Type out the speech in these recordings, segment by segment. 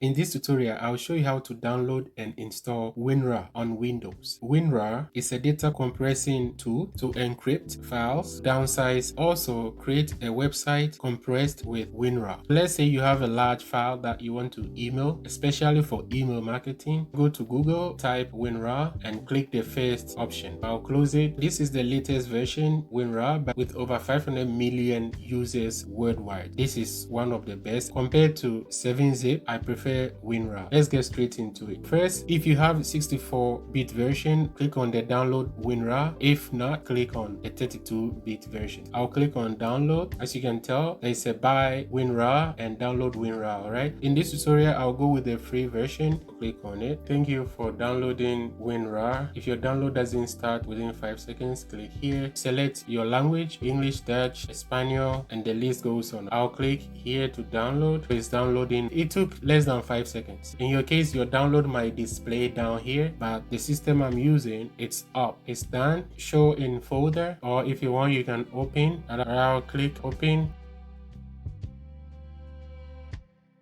In this tutorial, I'll show you how to download and install WinRAR on Windows. WinRAR is a data compressing tool to encrypt files, downsize, also create a website compressed with WinRAR. Let's say you have a large file that you want to email, especially for email marketing. Go to Google, type WinRAR and click the first option. I'll close it. This is the latest version WinRAR, but with over 500 million users worldwide. This is one of the best. Compared to 7-zip, I prefer WinRAR. Let's get straight into it. First, if you have a 64-bit version, click on the download WinRAR. If not, click on the 32-bit version. I'll click on download. As you can tell, there's a buy WinRAR and download WinRAR. Alright. In this tutorial, I'll go with the free version. Click on it. Thank you for downloading WinRAR. If your download doesn't start within 5 seconds, click here. Select your language, English, Dutch, Espanol, and the list goes on. I'll click here to download. It's downloading. It took less than 5 seconds. In your case, your download might display down here, but the system I'm using, it's up. It's done. Show in folder, or if you want, you can open, and I'll click open.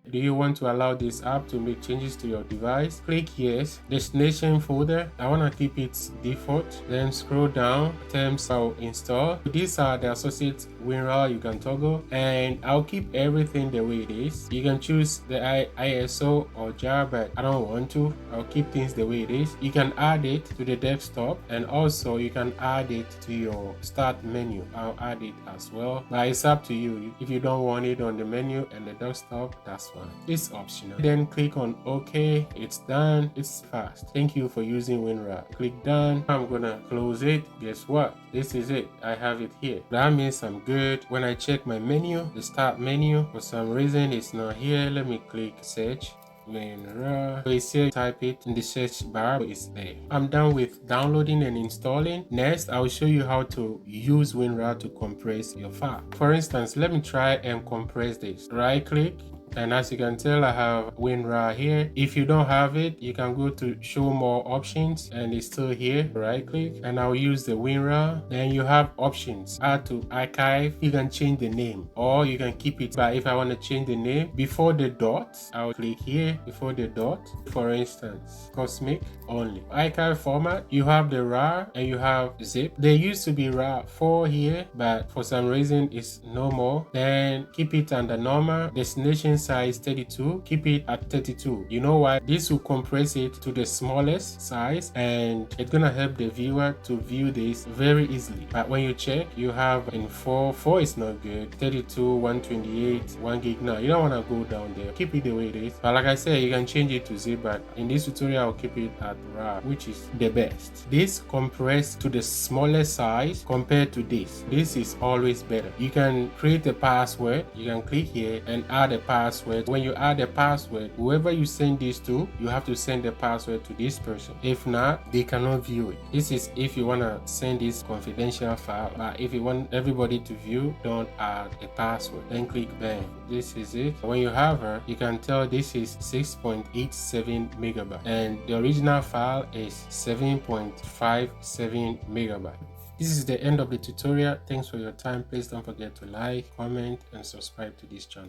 Do you want to allow this app to make changes to your device? Click yes. Destination folder, I want to keep it default. Then scroll down, terms I'll install. These are the associate WinRAR you can toggle, and I'll keep everything the way it is. You can choose the ISO or jar, but I don't want to. I'll keep things the way it is. You can add it to the desktop, and also you can add it to your start menu. I'll add it as well, but it's up to you. If you don't want it on the menu and the desktop, that's fine. It's optional. Then click on OK. It's done. It's fast. Thank you for using WinRAR. Click done. I'm gonna close it. Guess what? This is it. I have it here. That means I'm good. When I check my menu, the start menu, for some reason it's not here. Let me click search. WinRAR. So it's here, type it in the search bar, it's there. I'm done with downloading and installing. Next, I'll show you how to use WinRAR to compress your file. For instance, let me try and compress this. Right click, and as you can tell, I have WinRAR here. If you don't have it, you can go to show more options, and it's still here. Right click, and I'll use the WinRAR. Then you have options. Add to archive. You can change the name, or you can keep it. But if I want to change the name before the dot, I'll click here before the dot. For instance, cosmic only. Archive format, you have the RAR and you have zip. There used to be RAR 4 here, but for some reason it's no more. Then keep it under normal. Destination size 32, keep it at 32. You know why? This will compress it to the smallest size, and it's gonna help the viewer to view this very easily. But when you check, you have in 4 is not good, 32, 128, 1 gig. Now you don't want to go down there. Keep it the way it is. But like I said, you can change it to zip, but in this tutorial I'll keep it at RAR, which is the best. This compressed to the smallest size compared to this. This is always better. You can create a password. You can click here and add a password. When you add a password, whoever you send this to, you have to send the password to this person. If not, they cannot view it. This is if you want to send this confidential file, but if you want everybody to view, don't add a password. Then click bang. This is it. When you have her, you can tell this is 6.87 megabytes, and the original file is 7.57 megabytes. This is the end of the tutorial. Thanks for your time. Please don't forget to like, comment, and subscribe to this channel.